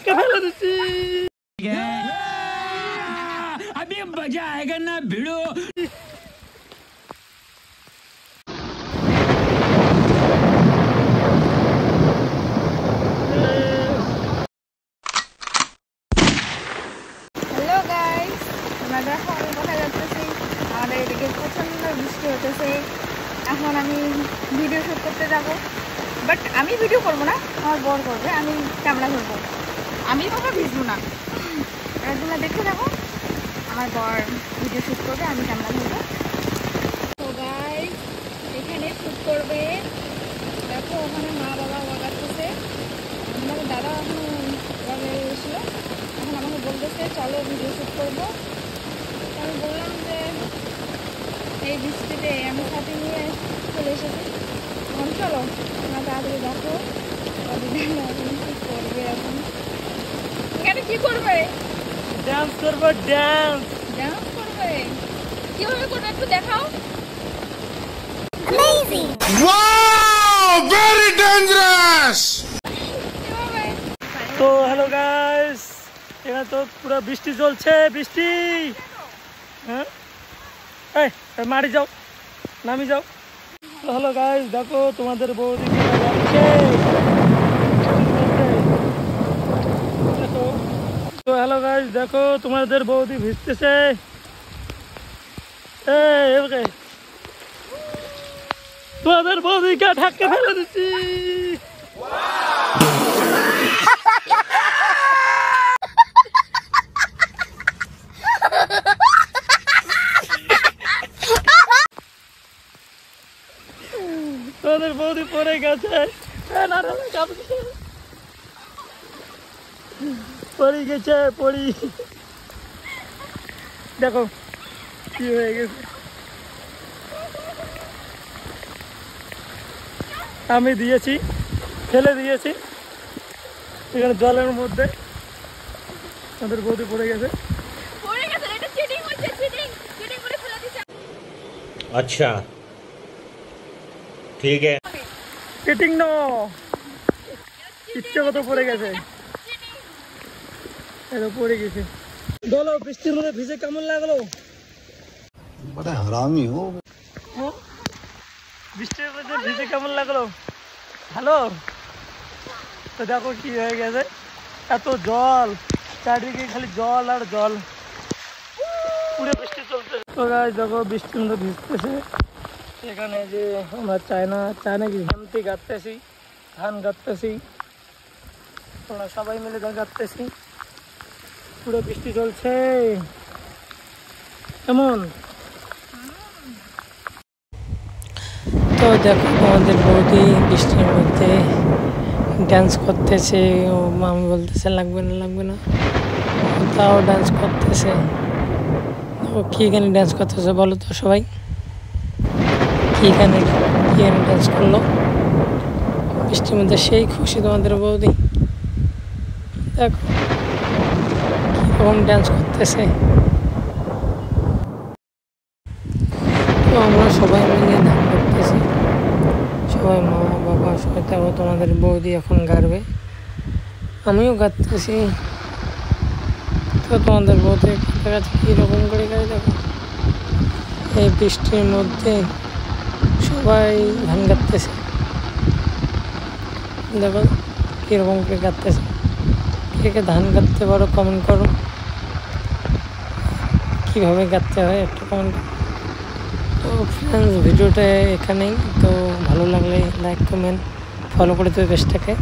ধাক্কা ফেলে দিচ্ছি। अभी मजा आएगा ना भिड़ो। হ্যালো গাইস, তোমরা দেখো আমি কোথায় যাচ্ছি। আমাদের এদিকে প্রচন্ড বৃষ্টি হতেছে। এখন আমি ভিডিও শুট করতে যাব, বাট আমি ভিডিও করবো না, আমার বর করবে, আমি ক্যামেরা ধরবো। আমি বাবা ভিজবো না, তোমরা দেখতে যাবো। আমার বর ভিডিও শুট করবে, আমি ক্যামেরা ধরবো। তো গাইস এখানে শুট করবে, দেখো ওখানে মা বাবা ওয়াগাচ্ছে। আমার দাদা এখন ওয়াগে এসেছিলো, এখন আমাকে বলতেছে চলো ভিডিও শ্যুট করবো। আমি বললাম যে এই বৃষ্টিতে আমি সাথে নিয়ে চলে এসেছি, এখন চলো তোমরা তাড়াতাড়ি দেখো কি করবে। এখন এখানে কি করবে? ডান্স করবো, ডান্স। ডান্স করবে? কিভাবে করবে একটু দেখাও। Wow! Very dangerous! কিভাবে? তো হ্যালো গাইস, এখানে তো পুরো বৃষ্টি চলছে, বৃষ্টি। হ্যাঁ এই মারি যাও, নামি যাও। হ্যালো গাইস, দেখো তোমাদের বৌদি যাচ্ছে। তো হ্যালো গাইস, দেখো তোমাদের বৌদি ভিজতেছে। ওকে তোমাদের বৌদিকে ধাক্কা ফেলে দিচ্ছি। তোমাদের বৌদি পড়ে গেছে, পড়ে গেছে, পড়ি। দেখো কি হয়ে গেছে। আমি দিয়েছি, ফেলে দিয়েছি এখানে জলের মধ্যে। আমাদের বৌদি পড়ে গেছে। अच्छा ठीक है চিটিং নো, ইচ্ছে কত পড়ে গেছে, এটা পড়ে গেছে। বলো বৃষ্টির মধ্যে ভিজে কেমন লাগলো? बड़ा हरामी हो বৃষ্টির মধ্যে ভিজে কেমন লাগলো? ভালো। তো দেখো কি হয়ে গেছে, এত জল, চারিদিকে খালি জল আর জল, পুরো বৃষ্টি চলছে। তো গাইস দেখো বৃষ্টির মধ্যে ভিজতেছে। এখানে যে আমরা চায়না কি হেমতি গাঁততেছি, ধান গাঁততেছি, তোমরা সবাই মিলে গাঁততেছি, পুরো বৃষ্টি চলছে এমন। তো দেখো আমাদের বৌদি বৃষ্টির মধ্যে ডান্স করতেছে। ও মামি বলতেছে লাগবে না, তাও ডান্স করতেছে। ও কি গানে ডান্স করতেছে বলো তো সবাই, কি গানে ডান্স করলো বৃষ্টির মধ্যে? সেই খুশি তোমাদের বৌদি, দেখো কিরকম ডান্স করতেছে। তো আমরা সবাই মিলে ধান করতেছি, সবাই মা বাবা সবাই। তারপর তোমাদের বৌদি এখন গাড়বে, আমিও গাড়তেছি। তো তোমাদের বৌদি কাছে কীরকম করে গাড়ি, দেখো এই বৃষ্টির মধ্যে সবাই ধান গাড়তেছে। দেখো কীরকম করে গাড়তেছে। কে ধান গাড়তে পারো কমেন্ট করো, কীভাবে গাড়তে হয় একটু কমেন্ট করো। তো ফ্রেন্ডস ভিডিওটা এখানেই। তো ভালো লাগলে লাইক কমেন্ট ফলো করে দেবে পেজটাকে।